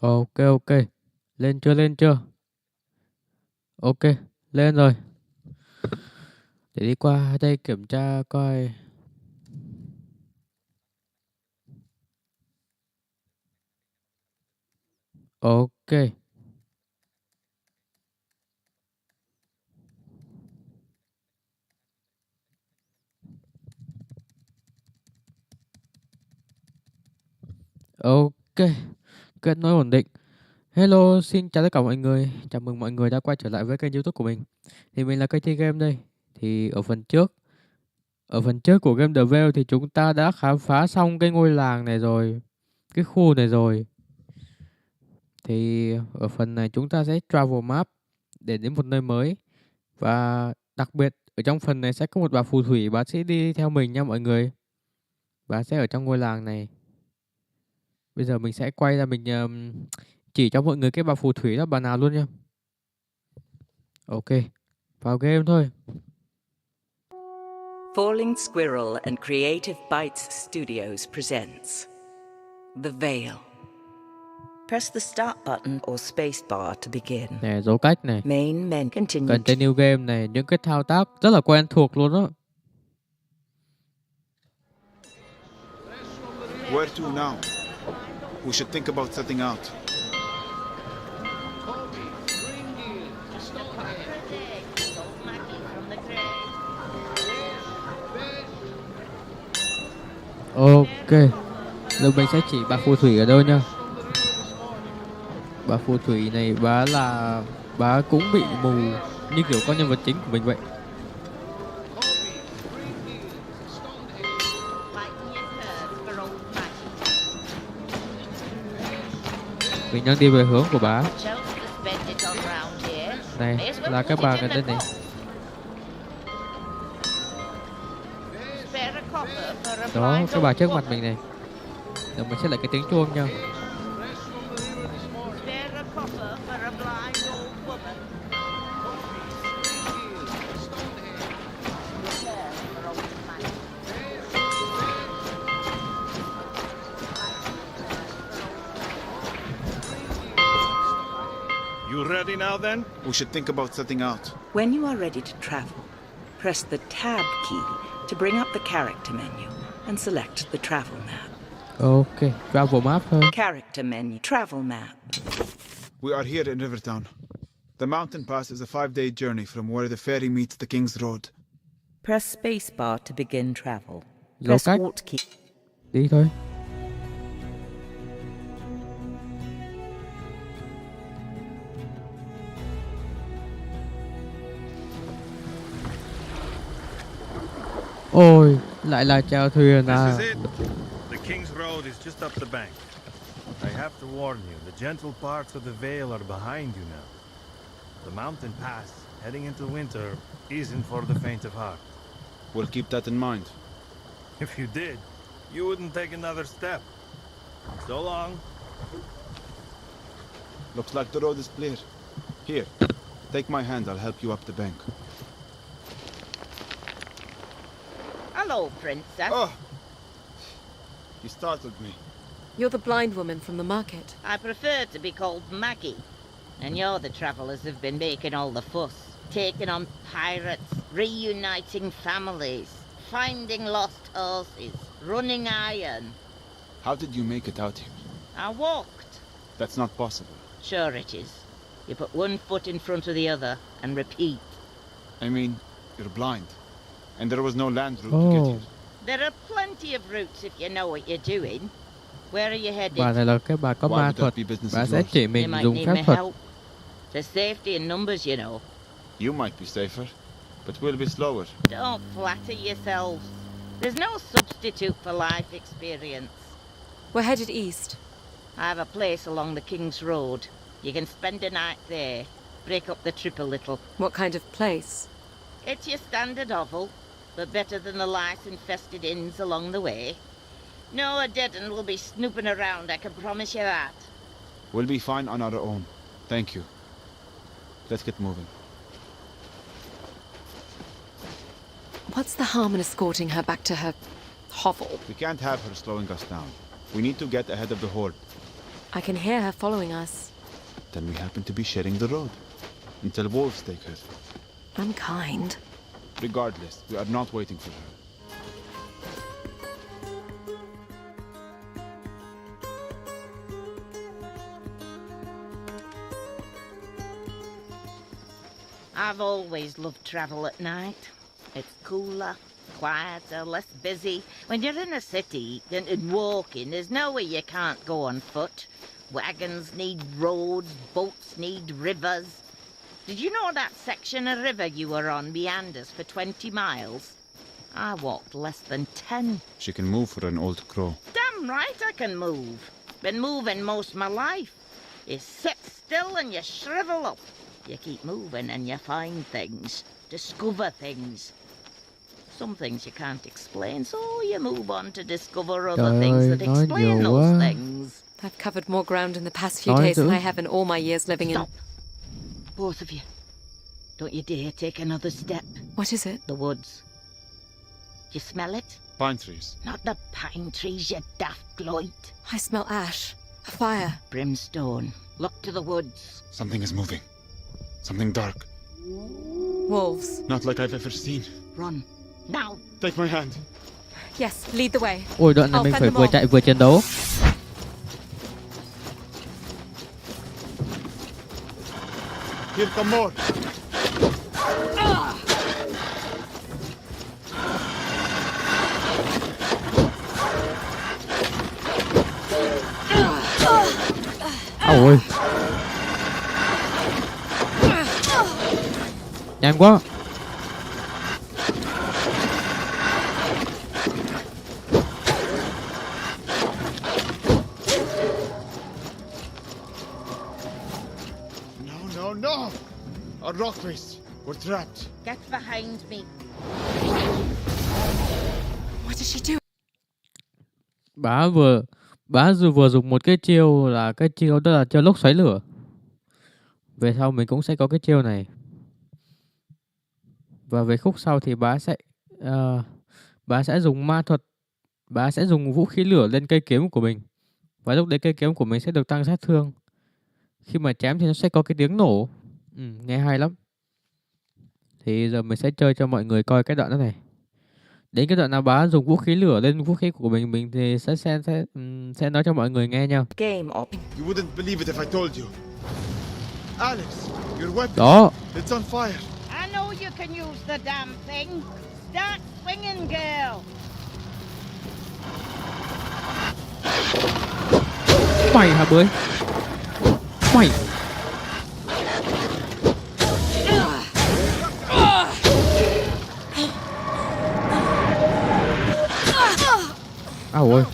Ok, ok. Lên chưa, lên chưa? Ok, lên rồi. Để đi qua đây kiểm tra coi. Ok, ok. Kết nối ổn định. Hello, xin chào tất cả mọi người. Chào mừng mọi người đã quay trở lại với kênh YouTube của mình. Thì mình là cây chơi game đây. Thì ở phần trước của game The Vale thì chúng ta đã khám phá xong cái ngôi làng này rồi, cái khu này rồi. Thì ở phần này chúng ta sẽ travel map để đến một nơi mới. Và đặc biệt ở trong phần này sẽ có một bà phù thủy, bà sẽ đi theo mình nha mọi người. Bà sẽ ở trong ngôi làng này. Bây giờ mình sẽ quay ra mình chỉ cho mọi người cái bà phù thủy đó bà nào luôn nha. Ok, vào game thôi. Falling Squirrel and Creative Bites Studios presents The Veil. Press the start button or spacebar to begin. Nè, dấu cách này, Main men continue. continue game này, những cái thao tác rất là quen thuộc luôn đó. Where to now? We should think about setting out. Ok, giờ mình sẽ chỉ bà phù thủy ở đâu nha. Bà phù thủy này bà cũng bị mù như kiểu con nhân vật chính của mình vậy. Mình đang đi về hướng của bà. Này là cái bà gần đây này. Đó, cái bà trước mặt mình này. Rồi mình sẽ lại cái tiếng chuông nha. You ready now then? We should think about setting out. When you are ready to travel, press the Tab key to bring up the character menu and select the travel map. Ok, travel map thôi. Character menu, travel map. We are here in Rivertown. The mountain pass is a 5-day journey from where the ferry meets the King's Road. Press spacebar to begin travel. Dấu Press cách. Alt key. Đi thôi. Ôi, lại là chèo thuyền à. This is it. The King's Road is just up the bank. I have to warn you, the gentle parts of the Vale are behind you now. The mountain pass, heading into winter, isn't for the faint of heart. We'll keep that in mind. If you did, you wouldn't take another step. So long. Looks like the road is clear. Here, take my hand, I'll help you up the bank. Hello, Princess. Oh! You startled me. You're the blind woman from the market. I prefer to be called Maggie. And you're the travellers who've been making all the fuss. Taking on pirates, reuniting families, finding lost horses, running iron. How did you make it out here? I walked. That's not possible. Sure it is. You put one foot in front of the other and repeat. I mean, you're blind. And there was no land route to get here. There are plenty of routes if you know what you're doing. Where are you headed? Bà này là cái bà có Why ma would that thuật. be business Bà of sẽ yours? chỉ You mình might dùng need phép my thuật. help. There's safety in numbers, you know. You might be safer, but we'll be slower. Don't flatter yourselves. There's no substitute for life experience. We're headed east. I have a place along the King's Road. You can spend a night there. Break up the trip a little. What kind of place? It's your standard hovel, but better than the lice-infested inns along the way. No, a dead end will be snooping around, I can promise you that. We'll be fine on our own. Thank you. Let's get moving. What's the harm in escorting her back to her hovel? We can't have her slowing us down. We need to get ahead of the horde. I can hear her following us. Then we happen to be sharing the road. Until wolves take her. Unkind. Regardless, we are not waiting for her. I've always loved travel at night. It's cooler, quieter, less busy. When you're in a city and walking, there's nowhere you can't go on foot. Wagons need roads, boats need rivers. Did you know that section of river you were on meanders for 20 miles? I walked less than 10. She can move for an old crow. Damn right I can move. Been moving most of my life. You sit still and you shrivel up. You keep moving and you find things, discover things. Some things you can't explain, so you move on to discover other Trời things ơi, that nói explain nhiều those quá. things. I've covered more ground in the past few Nói days than dữ. I have in all my years living in... Stop. Both of you. Don't you dare take another step. What is it? The woods. You smell it? Pine trees. Not the pine trees, you daft gloit. I smell ash. A fire. Brimstone. Look to the woods. Something is moving. Something dark. Wolves. Not like I've ever seen. Run. Now. Take my hand. Yes, lead the way. Ôi, đoạn này I'll mình fend phải them vừa off. chạy vừa chiến đấu. Here come more. Ôi. Nhanh quá. No! Our rock face. We're trapped. Get behind me. What did she do? Bá vừa dùng một cái chiêu là cái chiêu đó là chiêu lốc xoáy lửa. Về sau mình cũng sẽ có cái chiêu này. Và về khúc sau thì bá sẽ dùng ma thuật. Bá sẽ dùng vũ khí lửa lên cây kiếm của mình. Và lúc đấy cây kiếm của mình sẽ được tăng sát thương. Khi mà chém thì nó sẽ có cái tiếng nổ. Nghe hay lắm. Thì giờ mình sẽ chơi cho mọi người coi cái đoạn đó này. Đến cái đoạn nào bá dùng vũ khí lửa lên vũ khí của mình thì sẽ nói cho mọi người nghe nha. Game op. You wouldn't believe it if I told you. Alex, your weapon. Đó. It's on fire. I know you can use the damn thing. Start swinging, girl. Mày hả bưởi? Mày. Ôi.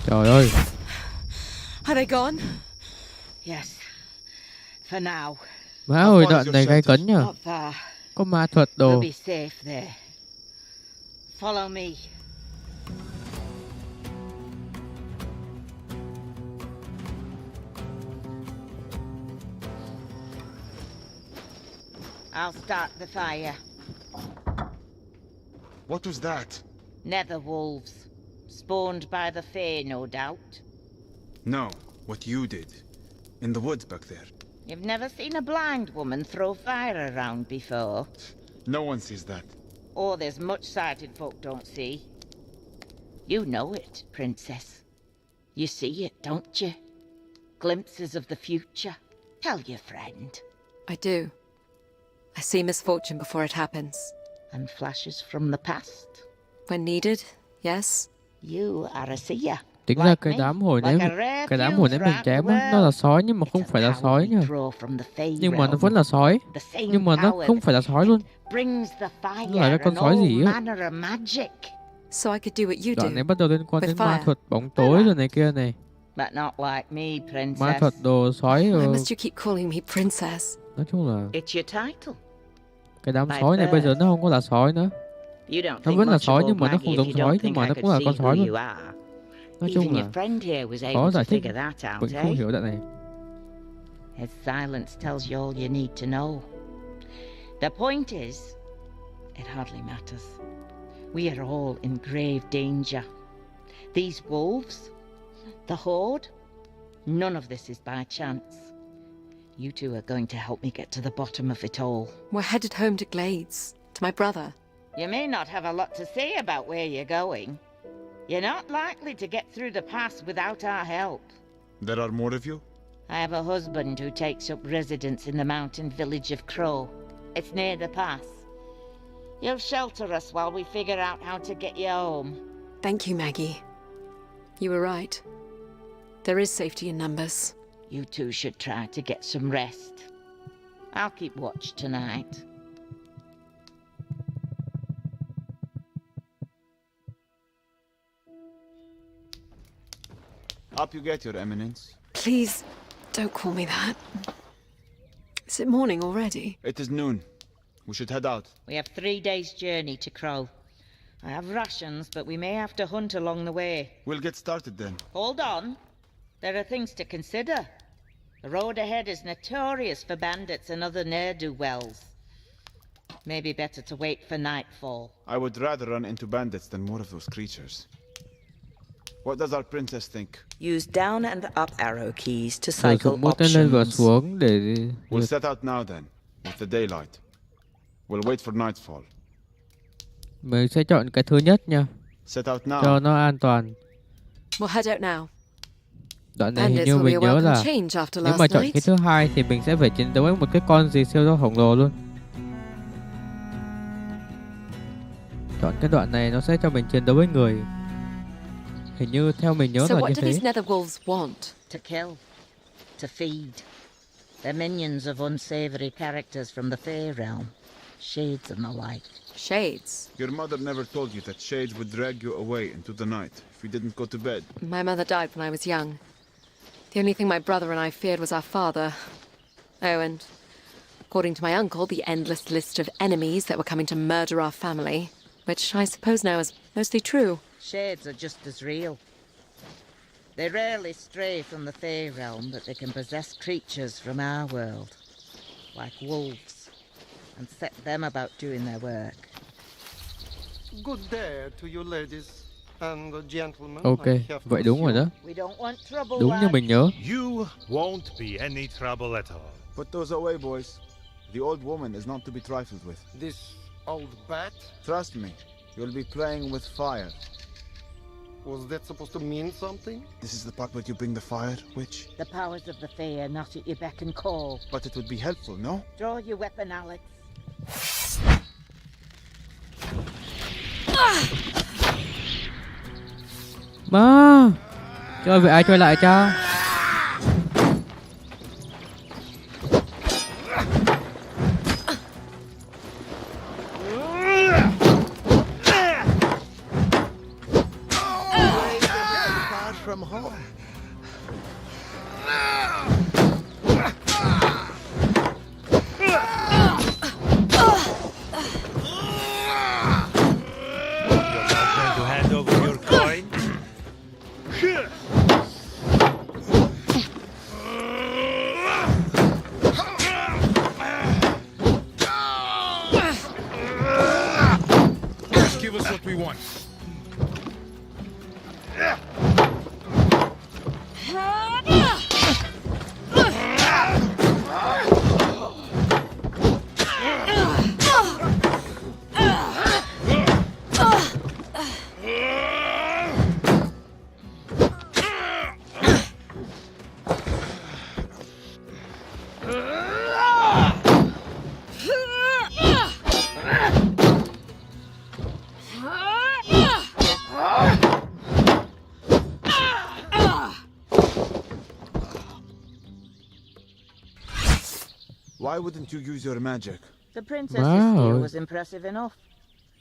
Trời ơi. Are they gone? Yes. For now. Má ơi, đoạn này gay cấn nhở. Not far. Có ma thuật We'll đồ. be safe there. Follow me. I'll start the fire. What was that? Nether wolves. Spawned by the Fae, no doubt. No, what you did. In the woods back there. You've never seen a blind woman throw fire around before? No one sees that. Oh, there's much sighted folk don't see. You know it, Princess. You see it, don't you? Glimpses of the future. Tell your friend. I do. I see misfortune before it happens. And flashes from the past. When needed, yes. You are a seer. Tính ra cái đám hồi nãy mình chém á, nó là sói nhưng mà không phải là sói nha. Nhưng mà nó vẫn là sói. Nhưng mà nó không phải là sói luôn. Nó là cái con sói gì á. So I could do what you Đoạn do. này bắt đầu liên quan With đến fire. ma thuật bóng tối rồi này kia này. But not like me, Princess. Ma thuật đồ sói Why rồi. must you keep calling me princess? Nói chung là It's your title. cái đám sói này bây giờ nó không có là sói nữa. You don't Nó think vẫn là much sói of nhưng mà nó Maggie không if giống you sói, don't nhưng think mà I nó could cũng là see con who sói luôn. you are. Nói chung Even là your friend here was khó able to giải thích, figure that out, mình không eh? hiểu đoạn này. His silence tells you all you need to know. The point is, it hardly matters. We are all in grave danger. These wolves, the Horde, none of this is by chance. You two are going to help me get to the bottom of it all. We're headed home to Glades, to my brother. You may not have a lot to say about where you're going. You're not likely to get through the pass without our help. There are more of you? I have a husband who takes up residence in the mountain village of Crow. It's near the pass. You'll shelter us while we figure out how to get you home. Thank you, Maggie. You were right. There is safety in numbers. You two should try to get some rest. I'll keep watch tonight. Up you get, Your Eminence. Please, don't call me that. Is it morning already? It is noon. We should head out. We have 3 days' journey to Crow. I have rations, but we may have to hunt along the way. We'll get started then. Hold on. There are things to consider. The road ahead is notorious for bandits and other ne'er-do-wells. Maybe better to wait for nightfall. I would rather run into bandits than more of those creatures. What does our princess think? Use down and up arrow keys to Sử cycle dụng mũi tên lên và options. xuống để We'll set out now then, with the daylight. We'll wait for nightfall. mình sẽ chọn cái thứ nhất nha, Set out cho now. nó an toàn. We'll head out now. Đoạn này hình Bandits như will be mình a nhớ welcome là change after nếu last mà chọn night. cái thứ hai thì mình sẽ phải chiến đấu với một cái con gì siêu to khổng lồ luôn. Chọn cái đoạn này nó sẽ cho mình chiến đấu với người. Hình như theo mình nhớ So là what như do thế. these nether wolves want? To kill. To feed. They're minions of unsavory characters from the Fae realm. Shades and the like. Shades. Your mother never told you that shades would drag you away into the night if you didn't go to bed. My mother died when I was young. The only thing my brother and I feared was our father. Oh, and according to my uncle, the endless list of enemies that were coming to murder our family, which I suppose now is mostly true. Shades are just as real. They rarely stray from the Fae realm, but they can possess creatures from our world, like wolves, and set them about doing their work. Good day to you ladies and gentlemen. Ok, I have vậy to đúng rồi assume. đó. We don't want trouble, Đúng như lads. mình nhớ. You won't be any trouble at all. Put those away, boys. The old woman is not to be trifled with. This old bat, Trust me, you'll be playing with fire. was that supposed to mean something? This is the part where you bring the fire, witch? The powers of the Fae are not at your beck and call. But it would be helpful, no? Draw your weapon, Alex. Má, chơi vậy ai chơi lại cha? Far from home. You're not going to hand over your coin? Just give us what we want. Why wouldn't you use your magic? The princess's Wow. skill was impressive enough.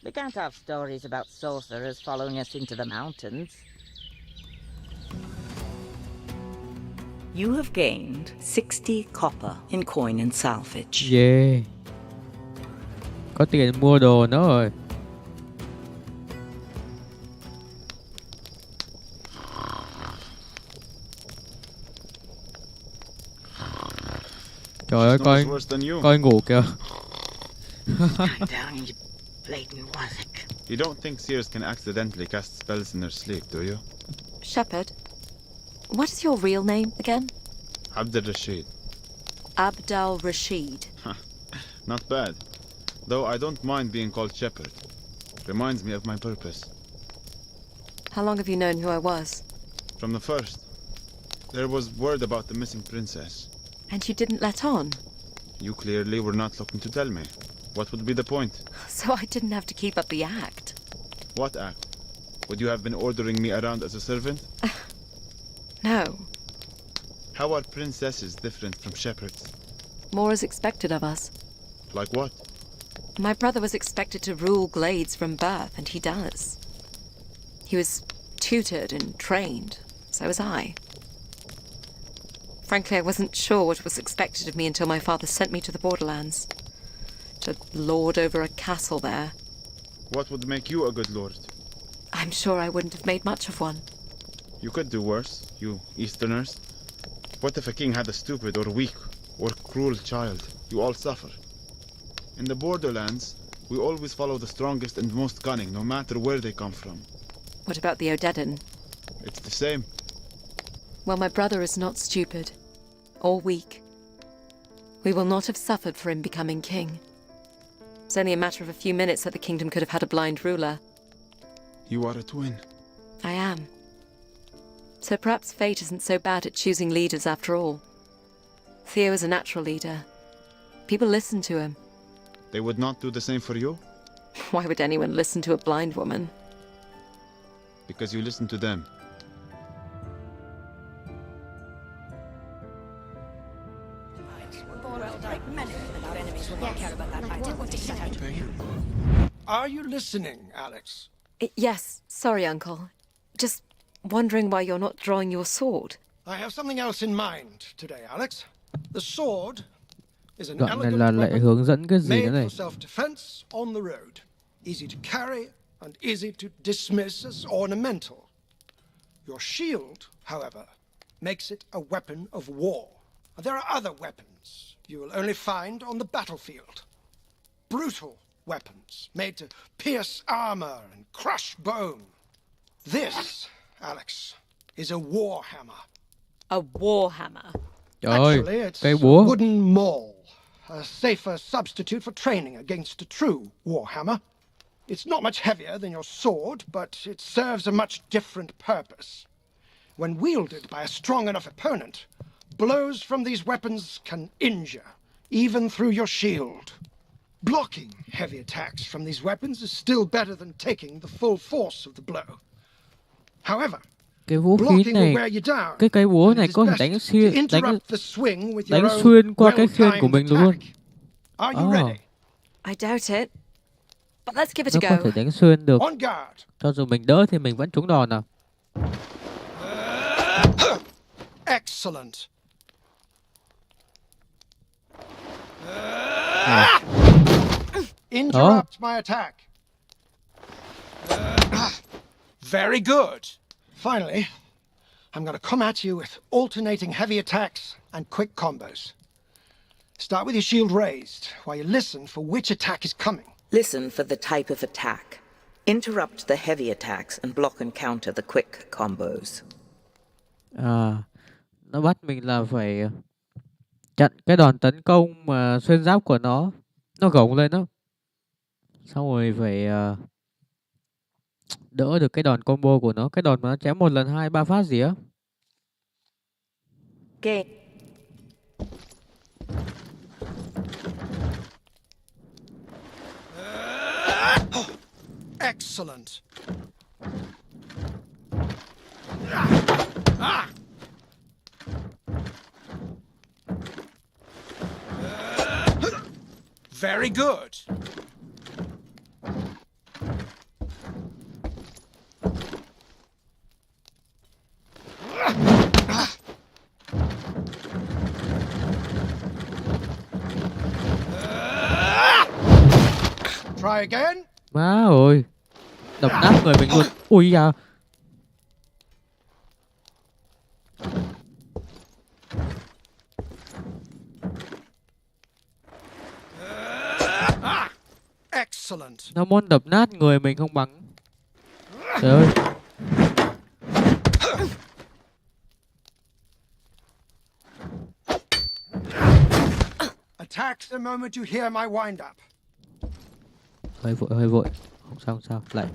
We can't have stories about sorcerers following us into the mountains. You have gained 60 copper in coin and salvage. Yeah. Có tiền mua đồ nữa rồi. Trời ơi, She's no coi worse than you. coi ngủ kìa. Stand down, you blatant wazzock. You don't think seers can accidentally cast spells in their sleep, do you? Shepherd, what is your real name again? Abd al-Rashid. Abdal Rashid. Not bad. Though I don't mind being called Shepherd. Reminds me of my purpose. How long have you known who I was? From the first. There was word about the missing princess. And you didn't let on? You clearly were not looking to tell me. What would be the point? So I didn't have to keep up the act. What act? Would you have been ordering me around as a servant? No. How are princesses different from shepherds? More is expected of us. Like what? My brother was expected to rule glades from birth, and he does. He was tutored and trained. So was I. Frankly, I wasn't sure what was expected of me until my father sent me to the borderlands. To lord over a castle there. What would make you a good lord? I'm sure I wouldn't have made much of one. You could do worse, you Easterners. What if a king had a stupid or weak or cruel child? You all suffer. In the borderlands, we always follow the strongest and most cunning, no matter where they come from. What about the Odedan? It's the same. Well, my brother is not stupid. Or weak. We will not have suffered for him becoming king. It's only a matter of a few minutes that the kingdom could have had a blind ruler. You are a twin. I am. So perhaps fate isn't so bad at choosing leaders after all. Theo is a natural leader. People listen to him. They would not do the same for you? Why would anyone listen to a blind woman? Because you listen to them. Are you listening, Alex? Yes, sorry, Uncle. Just wondering why you're not drawing your sword. I have something else in mind today, Alex. The sword is an Đoạn này elegant là lại weapon hướng dẫn cái gì made nữa này? for self-defense on the road. Easy to carry and easy to dismiss as ornamental. Your shield, however, makes it a weapon of war. There are other weapons you will only find on the battlefield. Brutal weapons made to pierce armor and crush bone. This, Alex, is a warhammer. A warhammer. Trời ơi, Actually, it's cây a búa. wooden maul, a safer substitute for training against a true warhammer. It's not much heavier than your sword, but it serves a much different purpose. When wielded by a strong enough opponent, blows from these weapons can injure, even through your shield. Blocking heavy attacks from these weapons is still better than taking the full force of the blow. However, Cái vũ khí blocking will này, wear you down. cái cây búa and này it is có thể best đánh to xuyên, interrupt the swing with đánh your own xuyên qua cái khiên của well-timed mình luôn. attack. Are you Ah. ready? I doubt it. But let's give it Nó a có go. thể đánh xuyên được. On guard. Cho dù mình đỡ thì mình vẫn trúng đòn à? Excellent. Interrupt my attack. Very good. Finally, I'm going to come at you with alternating heavy attacks and quick combos. Start with your shield raised while you listen for which attack is coming. Listen for the type of attack. Interrupt the heavy attacks and block and counter the quick combos. À, nó bắt mình là phải chặn cái đòn tấn công mà xuyên giáp của nó gồng lên đó. Xong rồi phải đỡ được cái đòn combo của nó, cái đòn mà nó chém một lần 2-3 phát gì á. Game. Excellent. Very good. Try again. Má ơi, đập nát người mình luôn. Ui da. Excellent. Nó muốn đập nát người mình không bắn. Trời ơi. Attack the moment you hear my wind up. Hơi vội, hơi vội. Không sao, không sao. Lại.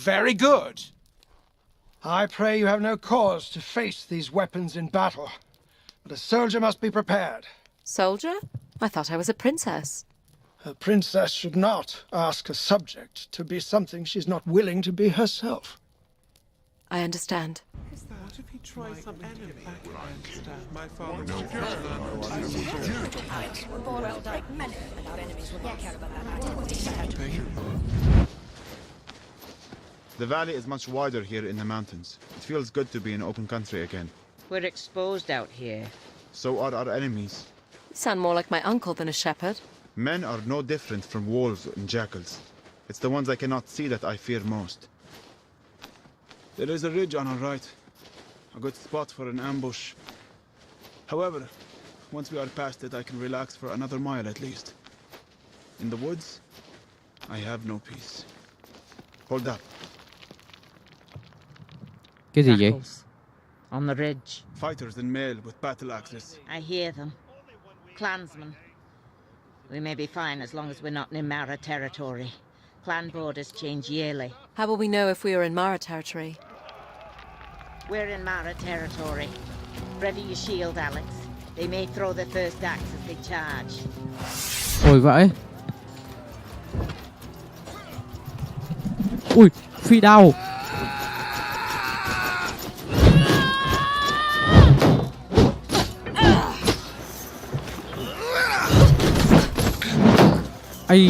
Very good. I pray you have no cause to face these weapons in battle, but a soldier must be prepared. Soldier? I thought I was a princess. A princess should not ask a subject to be something she's not willing to be herself. I understand. What if he tries some enemy against my father? The valley is much wider here in the mountains. It feels good to be in open country again. We're exposed out here. So are our enemies. You sound more like my uncle than a shepherd. Men are no different from wolves and jackals. It's the ones I cannot see that I fear most. There is a ridge on our right. A good spot for an ambush. However, once we are past it, I can relax for another mile at least. In the woods, I have no peace. Hold up. Cái gì vậy? Jackals. On the ridge. Fighters in mail with battle axes. I hear them. Clansmen. We may be fine as long as we're not in Mara territory. Clan borders change yearly. How will we know if we are in Mara territory? We're in Mara territory. Ready your shield, Alex. They may throw their first axe as they charge. Ôi vãi. Ui, phi đao. Ai.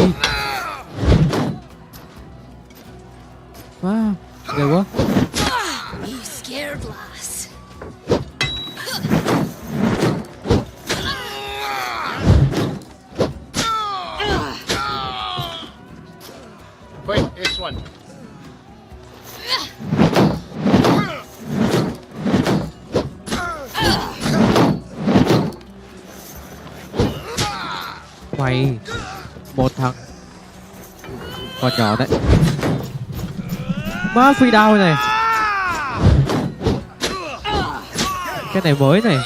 Wow, ghê quá. You scared, lass. Quick, this one. Mày, một thằng còn nhỏ đấy. Má phi đao này. Cái này mới này.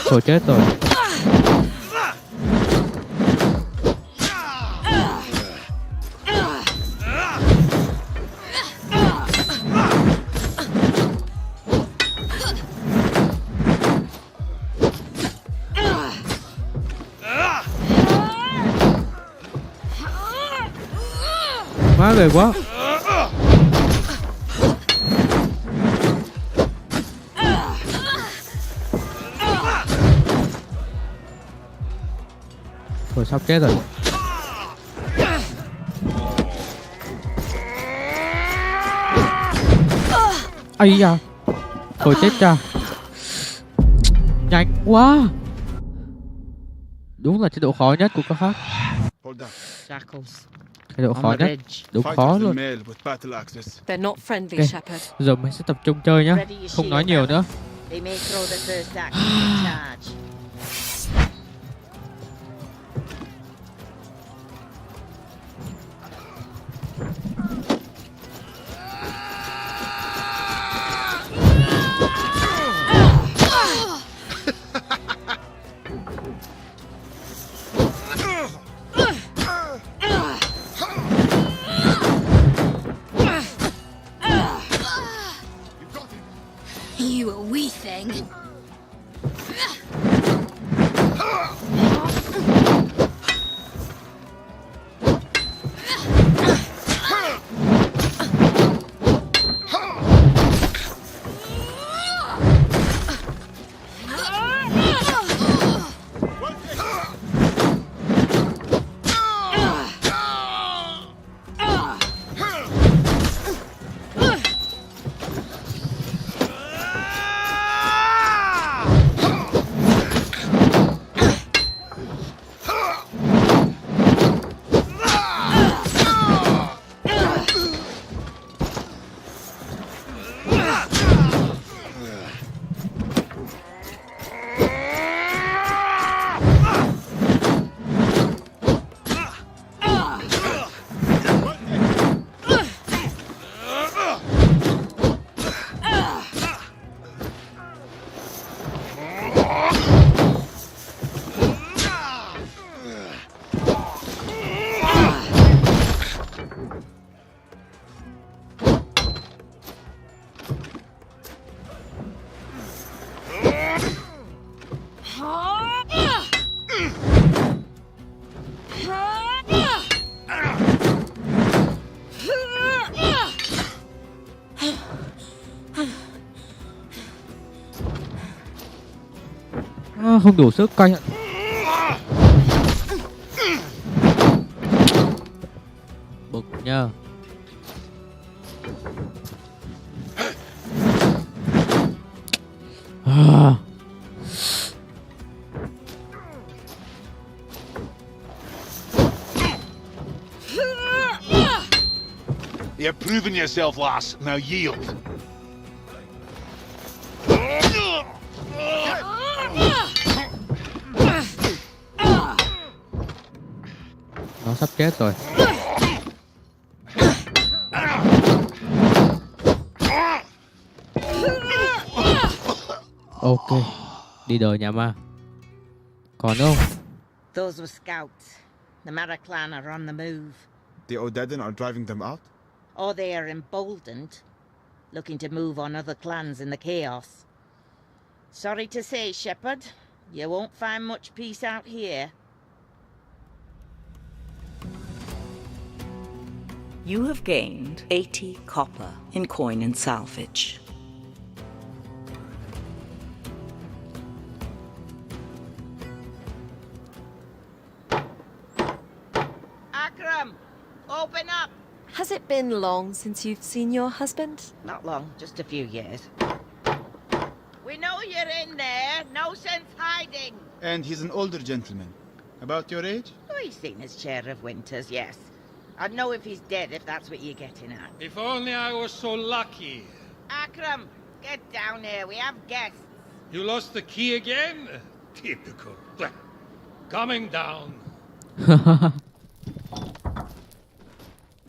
Thôi chết rồi. Má ghê quá. Thôi sắp chết rồi. Ây da. Thôi chết cha. Nhanh quá. Đúng là chế độ khó nhất của các khác. Jackals. Chế độ khó nhất. Đúng khó luôn. They're not friendly, shepherd. Giờ mình sẽ tập trung chơi nhá. Không nói nhiều nữa. They may throw their first axe as they charge. You a wee thing. Không đủ sức coi. Bực nha. You have proven yourself, lass. Now yield. Nó sắp chết rồi. Ok, đi đời nhà ma. Còn không? Those were scouts. The Mara clan are on the move. The Odedan are driving them out? Or they are emboldened, looking to move on other clans in the chaos. Sorry to say, Shepherd, you won't find much peace out here. You have gained 80 copper in coin and salvage. Akram, open up! Has it been long since you've seen your husband? Not long, just a few years. We know you're in there. No sense hiding. And he's an older gentleman. About your age? Oh, he's seen his share of winters, yes. I'd know if he's dead, if that's what you're getting at. If only I was so lucky. Akram, get down here. We have guests. You lost the key again? Typical. Coming down.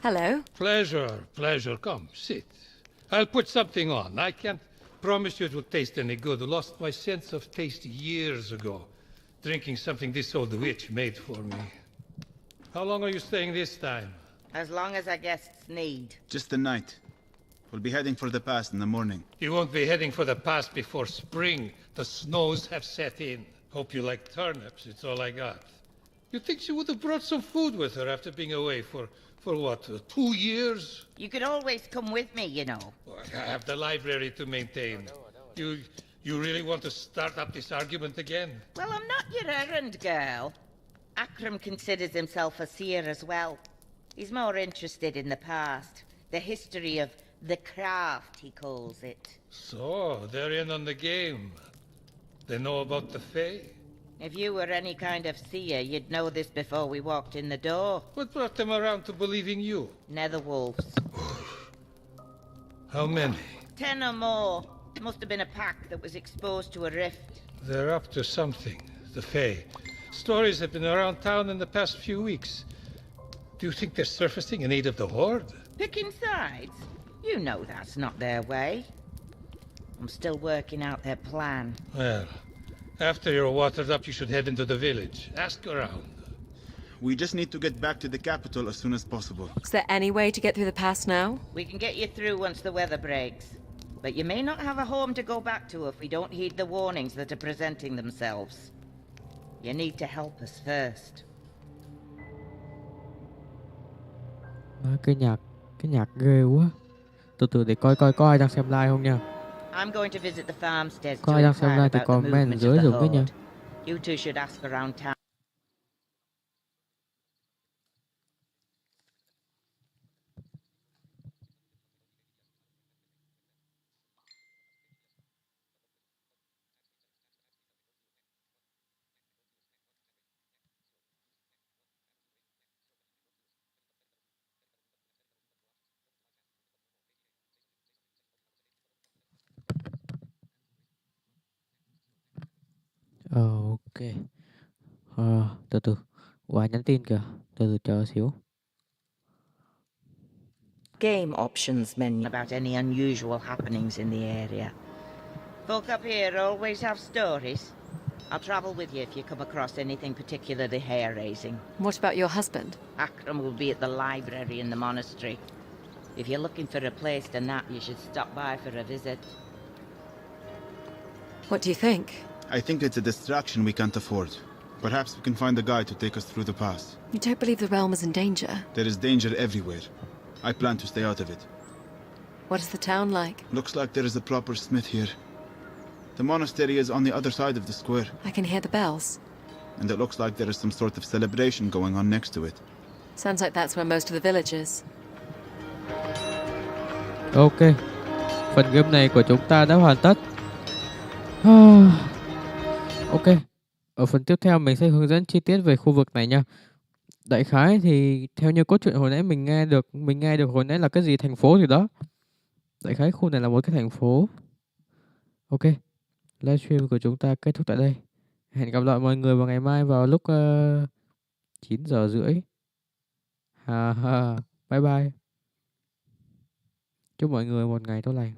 Hello. Pleasure. Come, sit. I'll put something on. I can't promise you it will taste any good. I lost my sense of taste years ago, drinking something this old witch made for me. How long are you staying this time? As long as our guests need. Just the night. We'll be heading for the pass in the morning. You won't be heading for the pass before spring. The snows have set in. Hope you like turnips. It's all I got. You'd think she would have brought some food with her after being away for what, 2 years? You could always come with me, you know. I have the library to maintain. You really want to start up this argument again? Well, I'm not your errand girl. Akram considers himself a seer as well. He's more interested in the past. The history of the craft, he calls it. So, they're in on the game. They know about the Fae? If you were any kind of seer, you'd know this before we walked in the door. What brought them around to believing you? Netherwolves. How many? 10 or more. Must have been a pack that was exposed to a rift. They're up to something, the Fae. Stories have been around town in the past few weeks. Do you think they're surfacing in aid of the Horde? Picking sides? You know that's not their way. I'm still working out their plan. Well, after you're watered up, you should head into the village. Ask around. We just need to get back to the capital as soon as possible. Is there any way to get through the pass now? We can get you through once the weather breaks. But you may not have a home to go back to if we don't heed the warnings that are presenting themselves. You need to help us first. Cái nhạc ghê quá. Từ từ để coi có ai đang xem live không nha. I'm going to visit the farmsteads Có to ai đang xem inquire live thì about the comment movement dưới of the dùm cái nha. Horde. You two should ask around town. Ok. Từ từ. Qua nhắn tin kìa. Từ từ chờ xíu. Game options menu. About any unusual happenings in the area. Folk up here always have stories. I'll travel with you if you come across anything particularly hair-raising. What about your husband? Akram will be at the library in the monastery. If you're looking for a place to nap, you should stop by for a visit. What do you think? I think it's a distraction we can't afford. Perhaps we can find a guide to take us through the past. You don't believe the realm is in danger? There is danger everywhere. I plan to stay out of it. What is the town like? Looks like there is a proper smith here. The monastery is on the other side of the square. I can hear the bells. And it looks like there is some sort of celebration going on next to it. Sounds like that's where most of the village is. Ok, phần game này của chúng ta đã hoàn tất. Ok, ở phần tiếp theo mình sẽ hướng dẫn chi tiết về khu vực này nha. Đại khái thì theo như cốt truyện hồi nãy mình nghe được hồi nãy là cái gì thành phố gì đó. Đại khái khu này là một cái thành phố. Ok, livestream của chúng ta kết thúc tại đây. Hẹn gặp lại mọi người vào ngày mai vào lúc 9 giờ rưỡi. Bye bye. Chúc mọi người một ngày tốt lành.